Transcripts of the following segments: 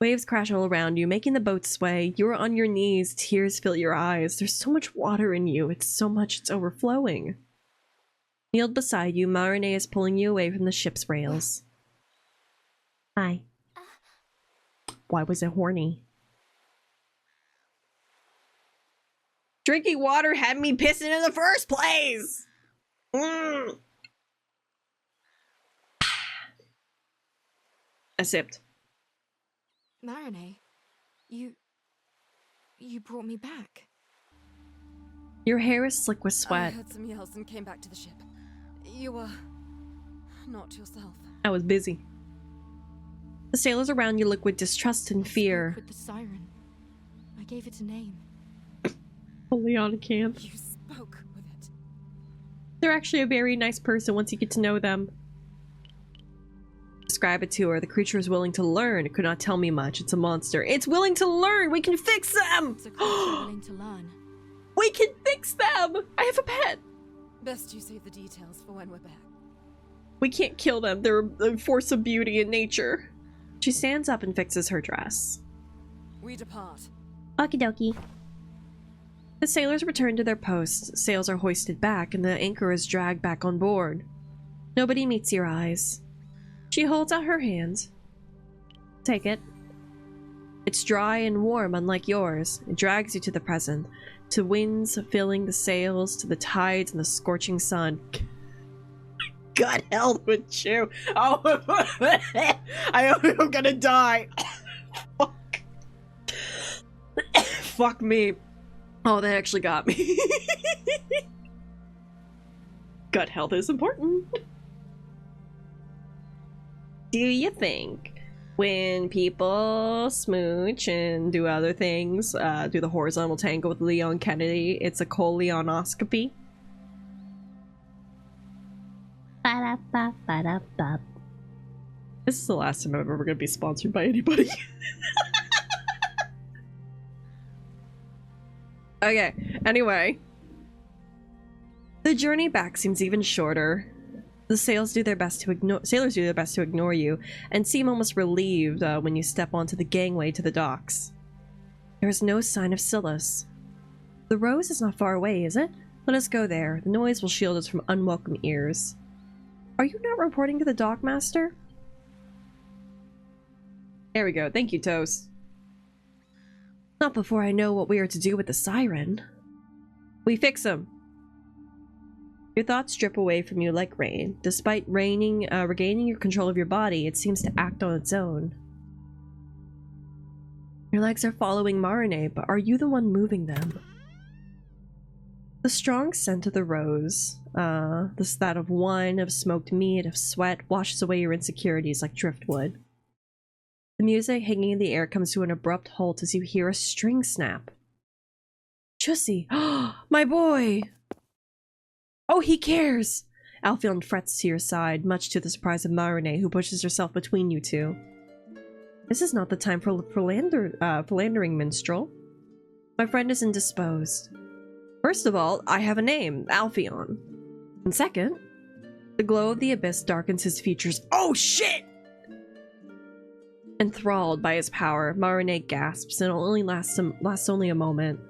Waves crash all around you, making the boat sway. You are on your knees, tears fill your eyes. There's so much water in you. It's so much, it's overflowing. Kneeled beside you, Marine is pulling you away from the ship's rails. Hi. Why was it horny? Drinking water had me pissing in the first place! I sipped. Marine, you brought me back. Your hair is slick with sweat. I heard some yells and came back to the ship. You were not yourself. I was busy. The sailors around you look with distrust and fear. With the siren. I gave it a name. Leon can't. You spoke with it. They're actually a very nice person once you get to know them. Describe it to her. The creature is willing to learn. It could not tell me much. It's a monster. It's willing to learn! We can fix them! It's a creature willing to learn. We can fix them! I have a pet! Best you save the details for when we're back. We can't kill them. They're a force of beauty in nature. She stands up and fixes her dress. We depart. Okie dokie. The sailors return to their posts. Sails are hoisted back and the anchor is dragged back on board. Nobody meets your eyes. She holds out her hand. Take it. It's dry and warm, unlike yours. It drags you to the present, to winds filling the sails, to the tides and the scorching sun. God help with you. Oh, I'm gonna die. Fuck. Fuck me. Oh, they actually got me. Gut health is important. Do you think when people smooch and do other things, do the horizontal tango with Leon Kennedy, it's a coleonoscopy? Ba-da-ba-ba-da-ba. This is the last time I'm ever going to be sponsored by anybody. Okay, anyway. The journey back seems even shorter. The sailors do their best to ignore you, and seem almost relieved when you step onto the gangway to the docks. There is no sign of Silas. The Rose is not far away, is it? Let us go there. The noise will shield us from unwelcome ears. Are you not reporting to the dockmaster? There we go. Thank you, Toast. Not before I know what we are to do with the siren. We fix him. Your thoughts drip away from you like rain. Despite regaining your control of your body, it seems to act on its own. Your legs are following Marine, but are you the one moving them? The strong scent of the rose, that of wine, of smoked meat, of sweat, washes away your insecurities like driftwood. The music hanging in the air comes to an abrupt halt as you hear a string snap. Chussie! My boy! Oh, he cares! Alphion frets to your side, much to the surprise of Marine, who pushes herself between you two. This is not the time for philandering, minstrel. My friend is indisposed. First of all, I have a name, Alphion. And second, the glow of the abyss darkens his features. Oh shit! Enthralled by his power, Marine gasps, and it only lasts only a moment.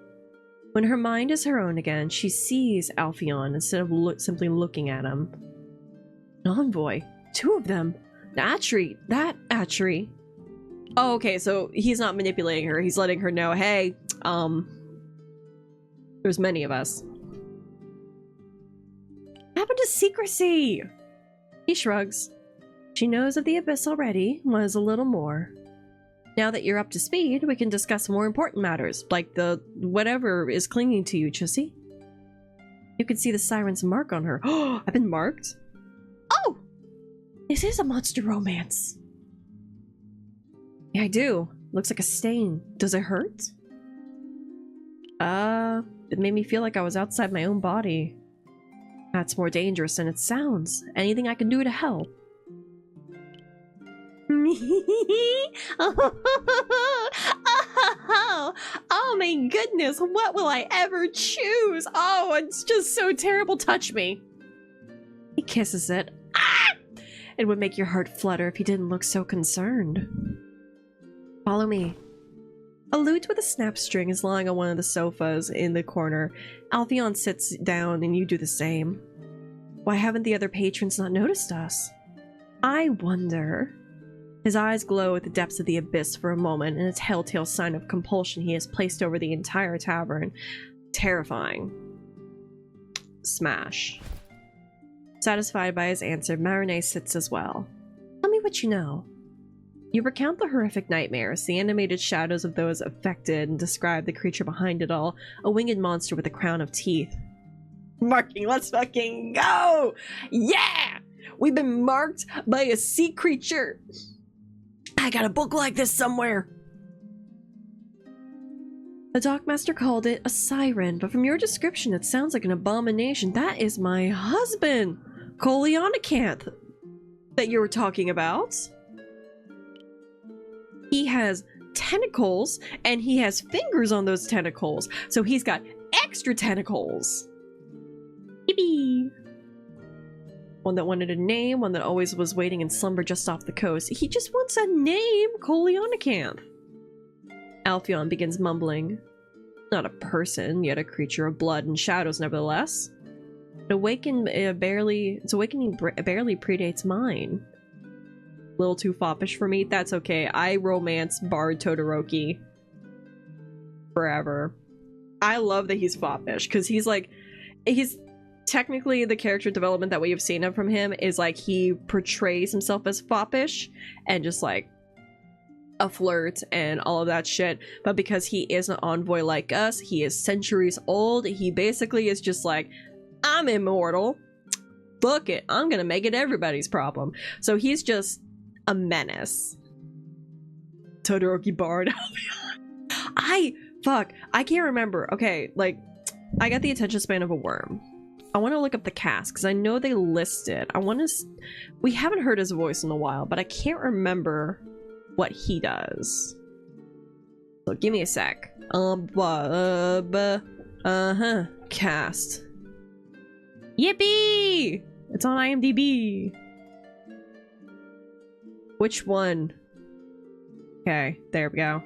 When her mind is her own again, she sees Alphion instead of simply looking at him. An envoy. 2 of them. That Atri. Oh, okay, so he's not manipulating her. He's letting her know, hey, there's many of us. What happened to secrecy? He shrugs. She knows of the abyss already, was a little more. Now that you're up to speed, we can discuss more important matters, like the whatever is clinging to you, Chussie. You can see the siren's mark on her. Oh, I've been marked? Oh! This is a monster romance. Yeah, I do. Looks like a stain. Does it hurt? It made me feel like I was outside my own body. That's more dangerous than it sounds. Anything I can do to help? Oh my goodness, what will I ever choose? Oh, it's just so terrible. Touch me. He kisses it. Ah! It would make your heart flutter if he didn't look so concerned. Follow me. A lute with a snap string is lying on one of the sofas in the corner. Alpheon sits down and you do the same. Why haven't the other patrons not noticed us? I wonder. His eyes glow at the depths of the abyss for a moment, and a telltale sign of compulsion he has placed over the entire tavern. Terrifying. Smash. Satisfied by his answer, Marinee sits as well. Tell me what you know. You recount the horrific nightmares, the animated shadows of those affected, and describe the creature behind it all, a winged monster with a crown of teeth. Marking, let's fucking go! Yeah! We've been marked by a sea creature! I got a book like this somewhere! The Dockmaster called it a siren, but from your description it sounds like an abomination. That is my husband, Coleonacanth, that you were talking about. He has tentacles, and he has fingers on those tentacles, so he's got extra tentacles. Yippee! One that wanted a name, one that always was waiting in slumber just off the coast. He just wants a name, Coleonacanth. Alpheon begins mumbling. Not a person, yet a creature of blood and shadows nevertheless. Its awakening barely predates mine. A little too foppish for me? That's okay. I romance Bard Todoroki forever. I love that he's foppish, because he's technically the character development that we have seen from him is like he portrays himself as foppish and just like a flirt and all of that shit, but because he is an envoy like us, he is centuries old, he basically is just like, I'm immortal, fuck it, I'm gonna make it everybody's problem. So he's just a menace. Todoroki Bard. I can't remember. Okay, like, I got the attention span of a worm. I want to look up the cast because I know they list it. We haven't heard his voice in a while, but I can't remember what he does. So give me a sec. Cast. Yippee! It's on IMDb. Which one? Okay, there we go.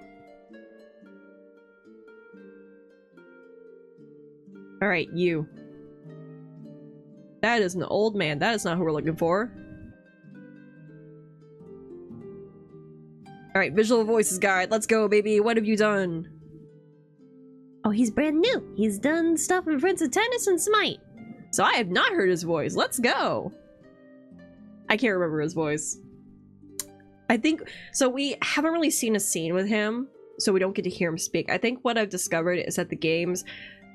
Alright, you. That is an old man. That is not who we're looking for. Alright, visual voices guide. Let's go, baby. What have you done? Oh, he's brand new. He's done stuff in Prince of Tennis and Smite. So I have not heard his voice. Let's go. I can't remember his voice. I think... So we haven't really seen a scene with him, so we don't get to hear him speak. I think what I've discovered is that the games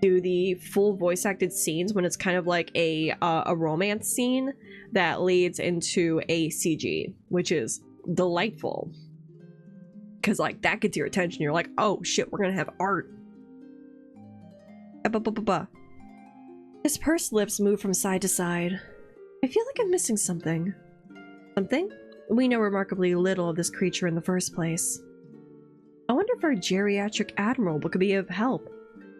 do the full voice acted scenes when it's kind of like a romance scene that leads into a CG, which is delightful. Because like that gets your attention. You're like, oh shit, we're gonna have art. His pursed lips move from side to side. I feel like I'm missing something. Something? We know remarkably little of this creature in the first place. I wonder if our geriatric admiral could be of help.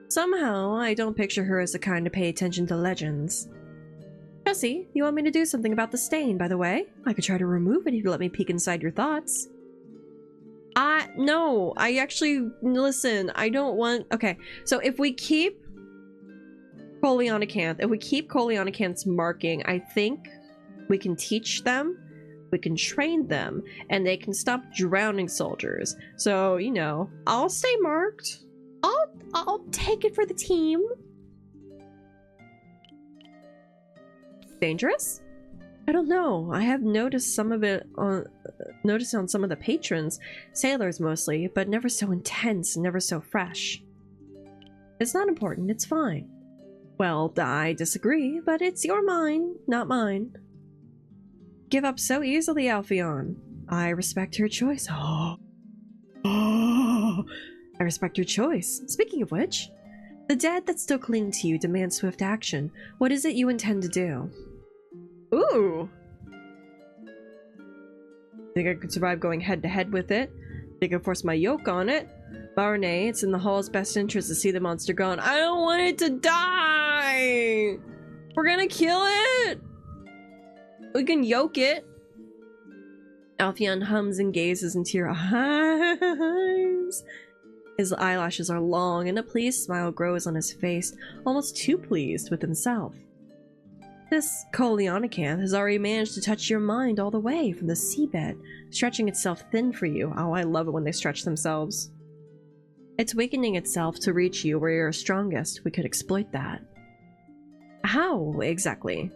Somehow, I don't picture her as the kind to pay attention to legends. Jesse, you want me to do something about the stain, by the way? I could try to remove it if you let me peek inside your thoughts. No, I actually, listen, I don't want, okay, so if we keep Coleonacanth's marking, I think we can teach them, we can train them, and they can stop drowning soldiers. So, you know, I'll stay marked. I'll take it for the team. Dangerous? I don't know. I have noticed some of it on some of the patrons, sailors mostly, but never so intense, never so fresh. It's not important, it's fine. Well, I disagree, but it's your mind, not mine. Give up so easily, Alpheon. I respect her choice. I respect your choice. Speaking of which, the dead that still cling to you demand swift action. What is it you intend to do? Ooh! Think I could survive going head to head with it? Think I can force my yoke on it? Marinee, it's in the Hall's best interest to see the monster gone. I don't want it to die! We're gonna kill it! We can yoke it. Alpheon hums and gazes into your eyes. His eyelashes are long, and a pleased smile grows on his face, almost too pleased with himself. This Coleonacanth has already managed to touch your mind all the way from the seabed, stretching itself thin for you. Oh, I love it when they stretch themselves. It's weakening itself to reach you where you're strongest. We could exploit that. How, exactly?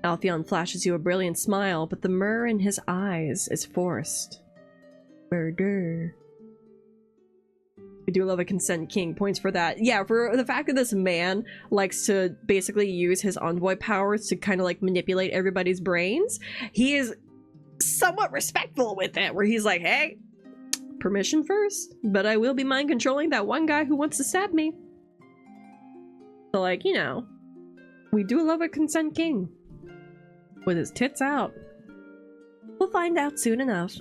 Alpheon flashes you a brilliant smile, but the myrrh in his eyes is forced. Murder. We do love a consent king. Points for that. Yeah, for the fact that this man likes to basically use his envoy powers to kind of like manipulate everybody's brains, he is somewhat respectful with it, where he's like, hey, permission first, but I will be mind controlling that one guy who wants to stab me. So like, you know, we do love a consent king. With his tits out. We'll find out soon enough.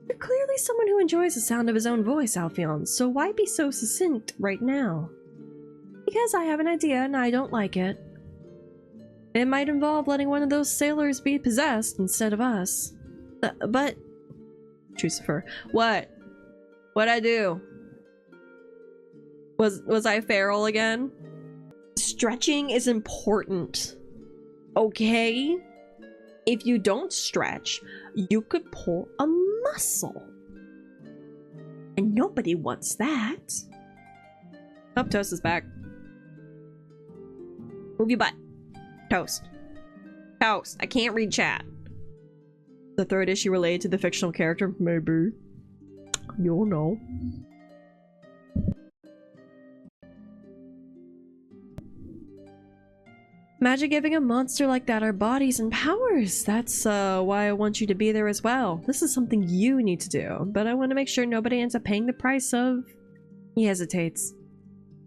You're clearly someone who enjoys the sound of his own voice, Alpheon, so why be so succinct right now? Because I have an idea and I don't like it. It might involve letting one of those sailors be possessed instead of us. But... Trucifer. What? What'd I do? Was I feral again? Stretching is important. Okay? If you don't stretch, you could pull a muscle. And nobody wants that. Oh, Toast is back. Move your butt. Toast. Toast. I can't read chat. The third issue related to the fictional character? Maybe. You'll know. Imagine giving a monster like that our bodies and powers. That's why I want you to be there as well. This is something you need to do, but I want to make sure nobody ends up paying the price of... He hesitates.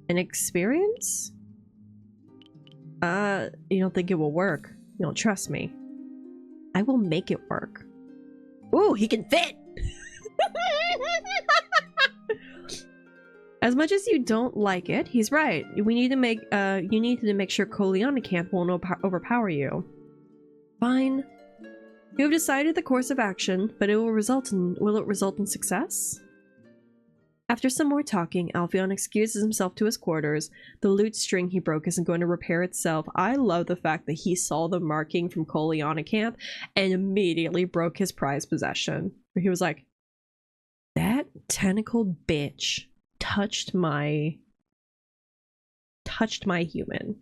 An experience? You don't think it will work. You don't trust me. I will make it work. Ooh, he can fit! As much as you don't like it, he's right. We need to make, you need to make sure Coleonacanth won't overpower you. Fine. You have decided the course of action, but will it result in success? After some more talking, Alpheon excuses himself to his quarters. The lute string he broke isn't going to repair itself. I love the fact that he saw the marking from Coleonacanth and immediately broke his prized possession. He was like, that tentacled bitch touched my human.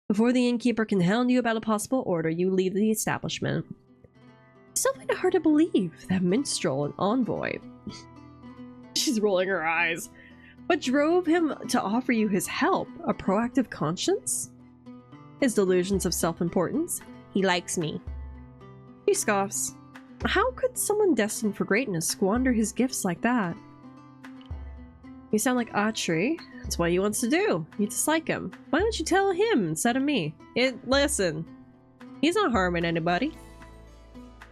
Before the innkeeper can hound you about a possible order, you leave the establishment. I still find it hard to believe that minstrel and envoy. She's rolling her eyes. What drove him to offer you his help? A proactive conscience? His delusions of self-importance? He likes me. She scoffs. How could someone destined for greatness squander his gifts like that? You sound like Atri. That's what he wants to do. You dislike him. Why don't you tell him instead of me? Listen. He's not harming anybody.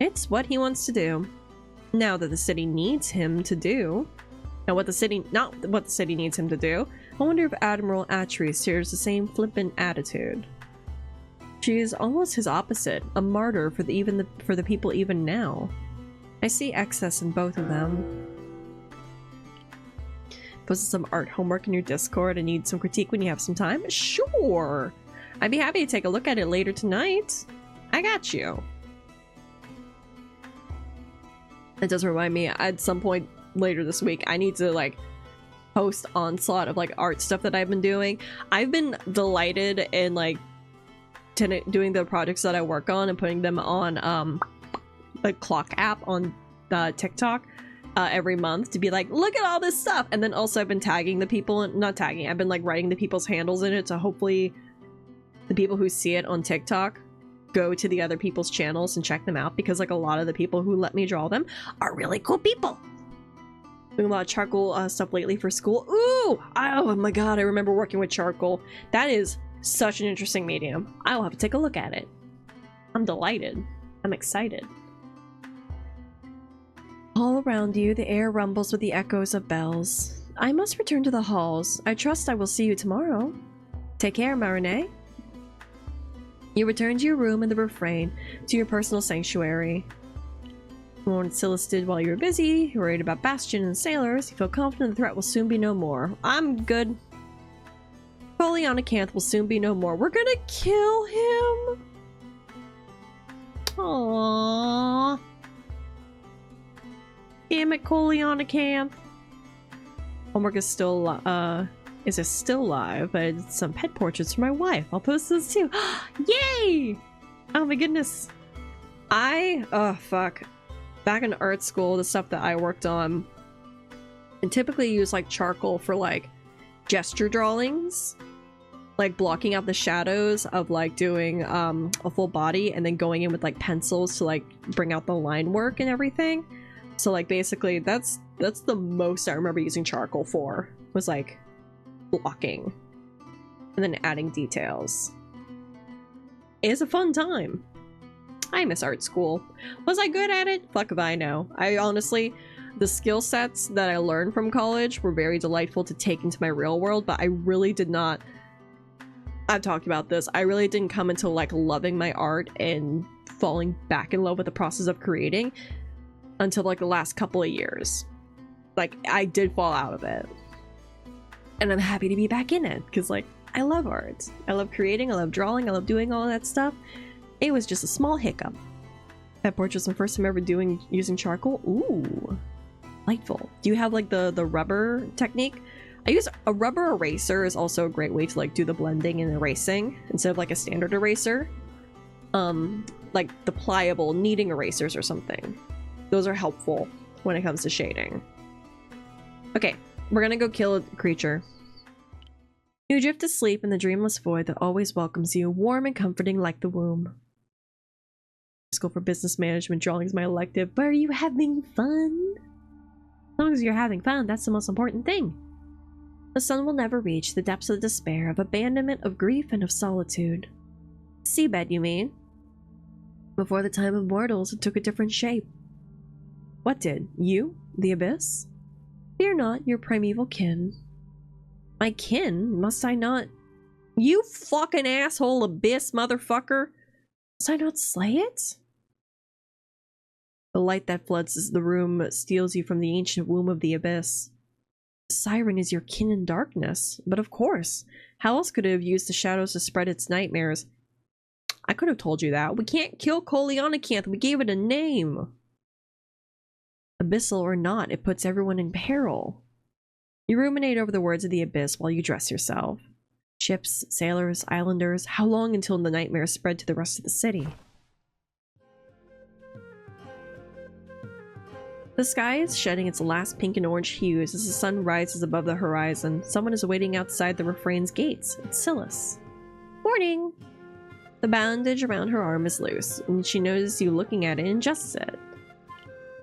It's what he wants to do. Now that the city needs him to do. Not what the city needs him to do. I wonder if Admiral Atri shares the same flippant attitude. She is almost his opposite, a martyr for the people even now. I see excess in both of them. Posted some art homework in your Discord and need some critique when you have some time? Sure! I'd be happy to take a look at it later tonight. I got you. It does remind me, at some point later this week, I need to like post onslaught of like art stuff that I've been doing. I've been delighted in like doing the projects that I work on and putting them on the clock app on TikTok every month to be like, look at all this stuff. And then also I've been tagging the people, not tagging, I've been like writing the people's handles in it, so hopefully the people who see it on TikTok go to the other people's channels and check them out, because like a lot of the people who let me draw them are really cool people. Doing a lot of charcoal stuff lately for school. Ooh! Oh my god, I remember working with charcoal. That is such an interesting medium. I will have to take a look at it. I'm delighted. I'm excited. All around you, the air rumbles with the echoes of bells. I must return to the halls. I trust I will see you tomorrow. Take care, Marinette. You return to your room in the refrain, to your personal sanctuary. What Silas did while you were busy, you're worried about Bastion and sailors, you feel confident the threat will soon be no more. I'm good. Polianacanth will soon be no more. We're gonna kill him? Aww. Damn it, Polianacanth. Homework is still, still live, but it's some pet portraits for my wife. I'll post those too. Yay! Oh my goodness. Oh fuck. Back in art school, the stuff that I worked on, and typically use like charcoal for like gesture drawings, like blocking out the shadows of like doing a full body and then going in with like pencils to like bring out the line work and everything. So like basically that's the most I remember using charcoal for, was like blocking and then adding details. It's a fun time. I miss art school. Was I good at it? Fuck if I know. I honestly, the skill sets that I learned from college were very delightful to take into my real world, but I really did not, I've talked about this, I really didn't come into like loving my art and falling back in love with the process of creating until like the last couple of years. Like I did fall out of it. And I'm happy to be back in it because like I love art. I love creating, I love drawing, I love doing all that stuff. It was just a small hiccup. That portrait's my first time ever using charcoal. Ooh, delightful. Do you have like the rubber technique? I use a rubber eraser is also a great way to like do the blending and erasing instead of like a standard eraser. Like the pliable kneading erasers or something. Those are helpful when it comes to shading. Okay, we're gonna go kill a creature. You drift to sleep in the dreamless void that always welcomes you, warm and comforting like the womb. School for business management drawing is my elective, but are you having fun? As long as you're having fun, that's the most important thing. The sun will never reach the depths of despair, of abandonment, of grief, and of solitude. Seabed, you mean? Before the time of mortals, it took a different shape. What did? You? The abyss? Fear not your primeval kin. My kin? Must I not? You fucking asshole abyss motherfucker! Must I not slay it? The light that floods the room steals you from the ancient womb of the abyss. The siren is your kin in darkness, but of course, how else could it have used the shadows to spread its nightmares? I could have told you that. We can't kill Polianacanth, we gave it a name. Abyssal or not, it puts everyone in peril. You ruminate over the words of the abyss while you dress yourself. Ships, sailors, islanders, how long until the nightmares spread to the rest of the city? The sky is shedding its last pink and orange hues as the sun rises above the horizon. Someone is waiting outside the refrain's gates. It's Silas. Morning! The bandage around her arm is loose, and she notices you looking at it and adjusts it.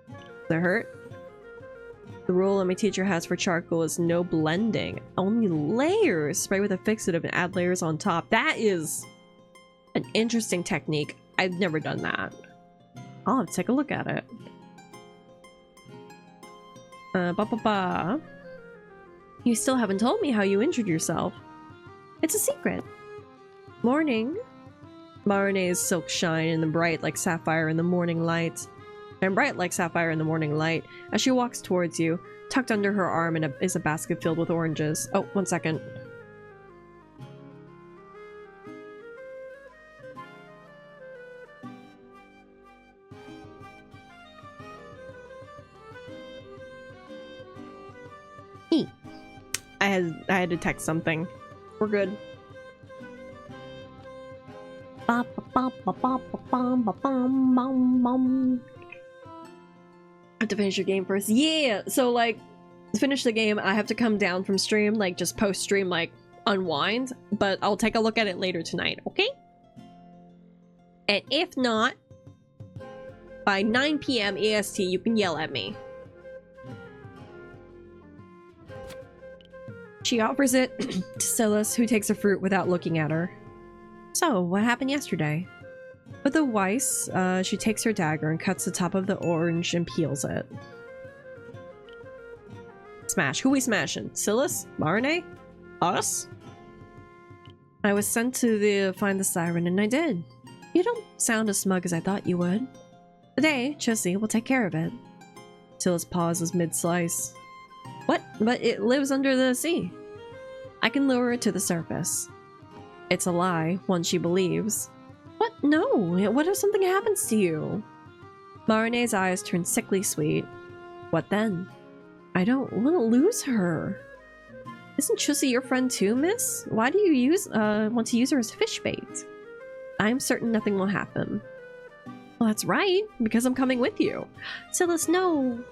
Does it hurt? The rule that my teacher has for charcoal is no blending, only layers. Spray with a fixative and add layers on top. That is an interesting technique. I've never done that. I'll have to take a look at it. You still haven't told me how you injured yourself. It's a secret. Morning. Marine's silk shine in the bright like sapphire in the morning light. And bright like sapphire in the morning light. As she walks towards you, tucked under her arm is a basket filled with oranges. Oh, 1 second. I had to text something. We're good. I have to finish your game first. Yeah! So, like, to finish the game, I have to come down from stream, like, just post-stream, like, unwind. But I'll take a look at it later tonight, okay? And if not, by 9 PM EST, you can yell at me. She offers it to Silas, who takes a fruit without looking at her. So, what happened yesterday? With a Weiss, she takes her dagger and cuts the top of the orange and peels it. Smash. Who we smashing? Silas? Marine? Us? I was sent to find the siren, and I did. You don't sound as smug as I thought you would. Today, Chussie will take care of it. Tillis pauses mid-slice. What? But it lives under the sea. I can lure it to the surface. It's a lie, one she believes. What? No! What if something happens to you? Marine's eyes turn sickly sweet. What then? I don't want to lose her. Isn't Chussie your friend too, miss? Why do you want to use her as fish bait? I'm certain nothing will happen. Well, that's right, because I'm coming with you. Tillis, no!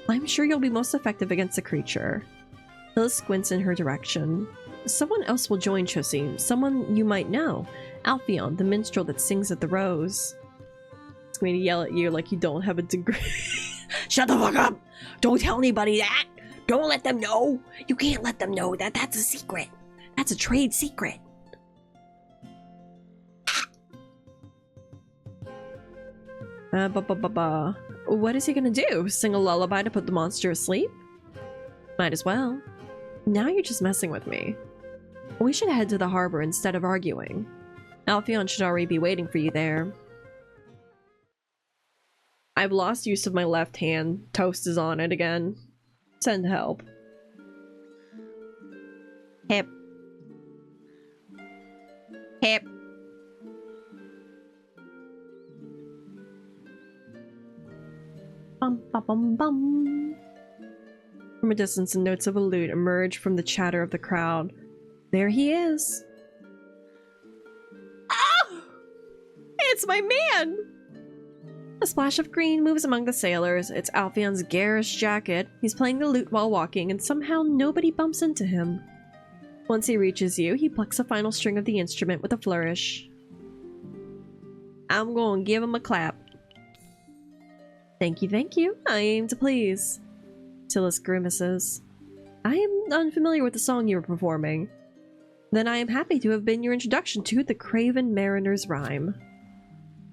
I'm sure you'll be most effective against the creature. Tillis squints in her direction. Someone else will join Chussie, someone you might know. Alpheon, the minstrel that sings at the Rose. It's going to yell at you like you don't have a degree. Shut the fuck up! Don't tell anybody that! Don't let them know! You can't let them know that. That's a secret. That's a trade secret. What is he gonna do? Sing a lullaby to put the monster asleep? Might as well. Now you're just messing with me. We should head to the harbor instead of arguing. Alpheon should already be waiting for you there. I've lost use of my left hand. Toast is on it again. Send help. Hip. Hip. Bum, bum, bum, bum. From a distance, the notes of a lute emerge from the chatter of the crowd. There he is. Ah! It's my man! A splash of green moves among the sailors. It's Alpheon's garish jacket. He's playing the lute while walking, and somehow nobody bumps into him. Once he reaches you, he plucks a final string of the instrument with a flourish. I'm gonna give him a clap. Thank you, thank you. I aim to please. Tillis grimaces. I am unfamiliar with the song you were performing. Then I am happy to have been your introduction to the Craven Mariner's Rhyme.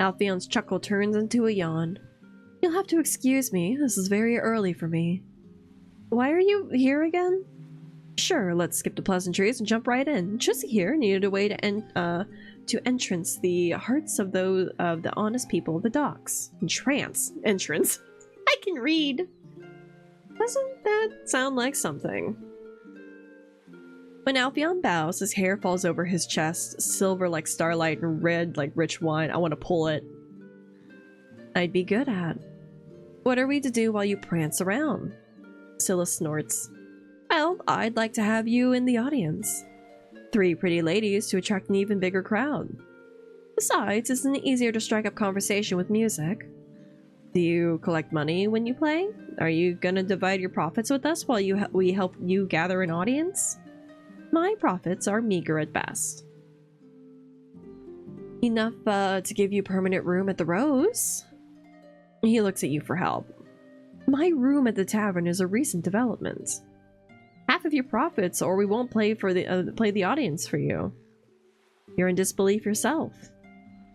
Alpheon's chuckle turns into a yawn. You'll have to excuse me, this is very early for me. Why are you here again? Sure, let's skip the pleasantries and jump right in. Chussie here needed a way to entrance the hearts of those of the honest people of the docks. Entrance. I can read. Doesn't that sound like something? When Alpheon bows, his hair falls over his chest, silver like starlight and red like rich wine. I want to pull it. I'd be good at. What are we to do while you prance around? Scylla snorts. Well, I'd like to have you in the audience. 3 pretty ladies to attract an even bigger crowd. Besides, isn't it easier to strike up conversation with music? Do you collect money when you play? Are you gonna divide your profits with us while we help you gather an audience? My profits are meager at best. Enough to give you permanent room at the Rose? He looks at you for help. My room at the tavern is a recent development. Half of your profits, or we won't play the audience for you. You're in disbelief yourself.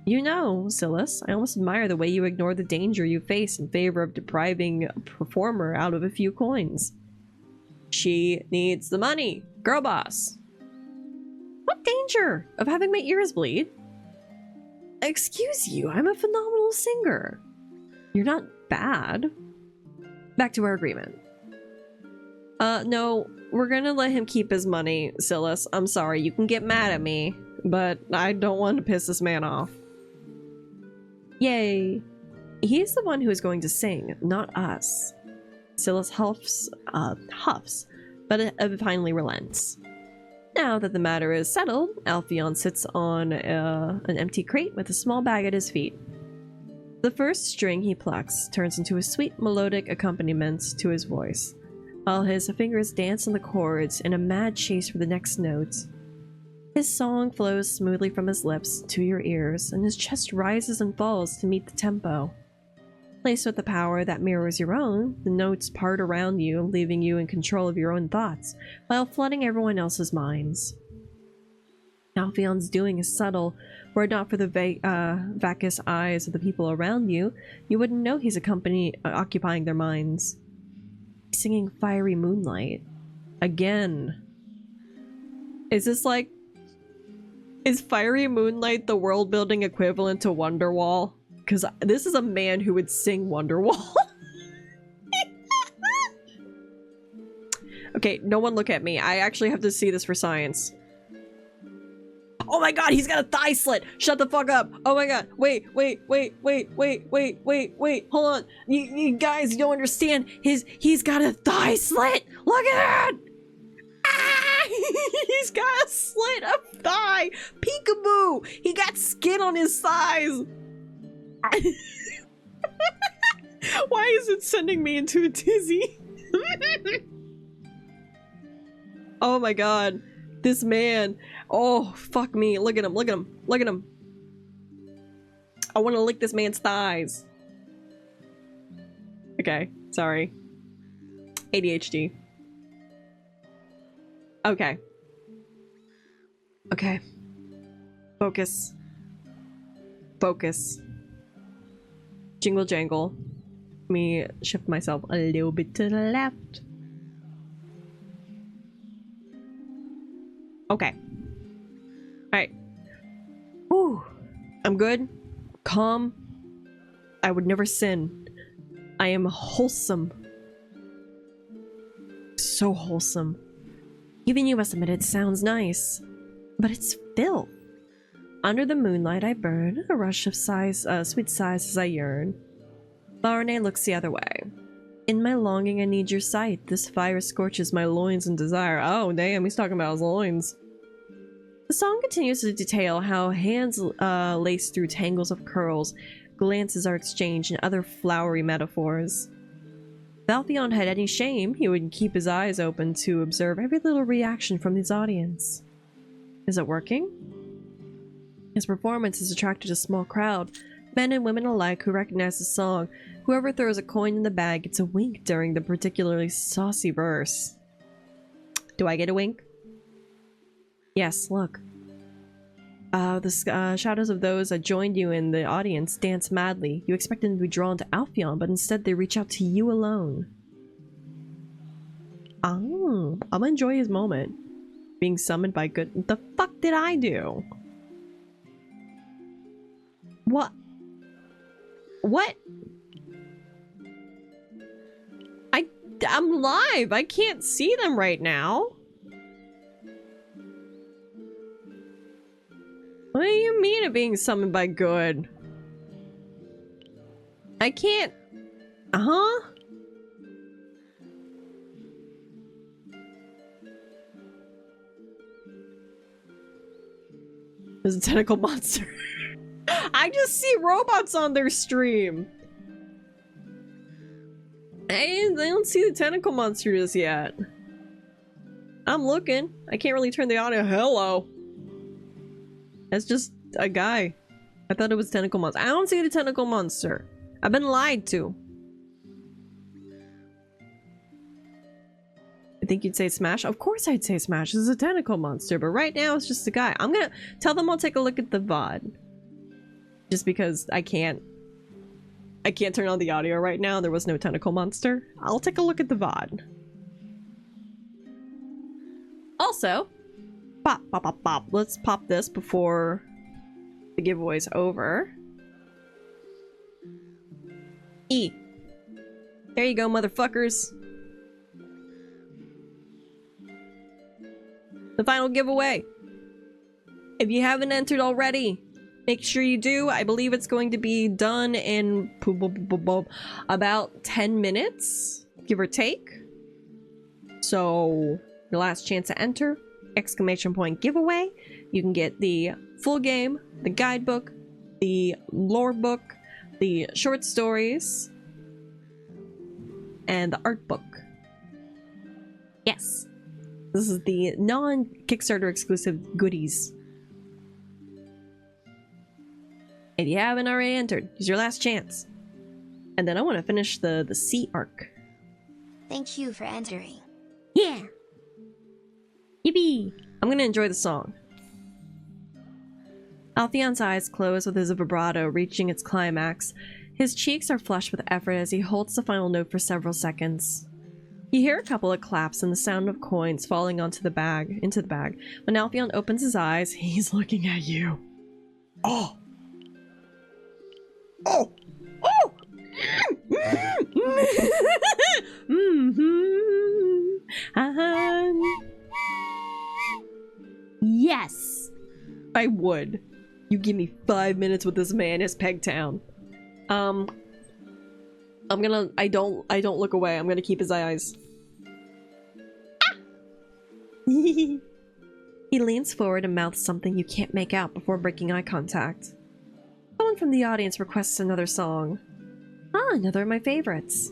You know, Silas, I almost admire the way you ignore the danger you face in favor of depriving a performer out of a few coins. She needs the money, girl boss. What danger of having my ears bleed? Excuse you, I'm a phenomenal singer. You're not bad. Back to our agreement. No, we're gonna let him keep his money, Silas. I'm sorry, you can get mad at me, but I don't want to piss this man off. Yay. He's the one who is going to sing, not us. Silas huffs, but finally relents. Now that the matter is settled, Alpheon sits on an empty crate with a small bag at his feet. The first string he plucks turns into a sweet melodic accompaniment to his voice, while his fingers dance on the chords in a mad chase for the next note. His song flows smoothly from his lips to your ears, and his chest rises and falls to meet the tempo. Laced with the power that mirrors your own, the notes part around you, leaving you in control of your own thoughts, while flooding everyone else's minds. Alpheon's doing is subtle. Were it not for the vacuous eyes of the people around you, you wouldn't know he's occupying their minds. He's singing Fiery Moonlight. Again. Is this like... Is Fiery Moonlight the world-building equivalent to Wonderwall? Because this is a man who would sing Wonderwall. Okay, no one look at me. I actually have to see this for science. Oh my god, he's got a thigh slit! Shut the fuck up! Oh my god, wait, hold on. You guys, you don't understand. He's got a thigh slit! Look at that! Ah! He's got a slit of thigh! Peekaboo! He got skin on his thighs! Why is it sending me into a tizzy? Oh my god. This man. Oh, fuck me. Look at him, look at him, look at him. I want to lick this man's thighs. Okay, sorry. ADHD. Okay. Okay. Focus. Focus. Jingle jangle. Let me shift myself a little bit to the left. Okay. Alright. Ooh. I'm good. Calm. I would never sin. I am wholesome. So wholesome. Even you must admit it sounds nice. But it's filth. Under the moonlight I burn, a rush of sighs, sweet sighs as I yearn. Marne looks the other way. In my longing I need your sight. This fire scorches my loins in desire. Oh damn, he's talking about his loins. The song continues to detail how hands lace through tangles of curls, glances are exchanged, and other flowery metaphors. If Alpheon had any shame, he would keep his eyes open to observe every little reaction from his audience. Is it working? His performance has attracted a small crowd, men and women alike who recognize the song. Whoever throws a coin in the bag gets a wink during the particularly saucy verse. Do I get a wink? Yes, look. The shadows of those that joined you in the audience dance madly. You expect them to be drawn to Alpheon, but instead they reach out to you alone. Oh, I'm gonna enjoy his moment. Being summoned by good— What the fuck did I do? What? What? I'm live! I can't see them right now! What do you mean it being summoned by good? I can't— Uh-huh? There's a tentacle monster. I just see robots on their stream. I don't see the tentacle monster just yet. I'm looking. I can't really turn the audio. Hello. That's just a guy. I thought it was tentacle monster. I don't see the tentacle monster. I've been lied to. I think you'd say Smash? Of course I'd say Smash. This is a tentacle monster, but right now it's just a guy. I'm gonna tell them I'll take a look at the VOD. Just because I can't turn on the audio right now. There was no tentacle monster. I'll take a look at the VOD. Also, pop, pop, pop, pop. Let's pop this before the giveaway's over. E. There you go, motherfuckers. The final giveaway. If you haven't entered already, make sure you do. I believe it's going to be done in about 10 minutes, give or take. So, your last chance to enter, exclamation point giveaway. You can get the full game, the guidebook, the lore book, the short stories, and the art book. Yes. This is the non-Kickstarter exclusive goodies. If you haven't already entered, it's your last chance. And then I want to finish the sea arc. Thank you for entering. Yeah! Yippee! I'm gonna enjoy the song. Alpheon's eyes close with his vibrato reaching its climax. His cheeks are flushed with effort as he holds the final note for several seconds. You hear a couple of claps and the sound of coins falling into the bag. When Alphion opens his eyes, he's looking at you. Oh! Oh! Oh! Yes! I would. You give me 5 minutes with this man, his Pegtown. I don't look away. I'm gonna keep his eyes. Ah! He leans forward and mouths something you can't make out before breaking eye contact. Someone from the audience requests another song. Ah, another of my favorites.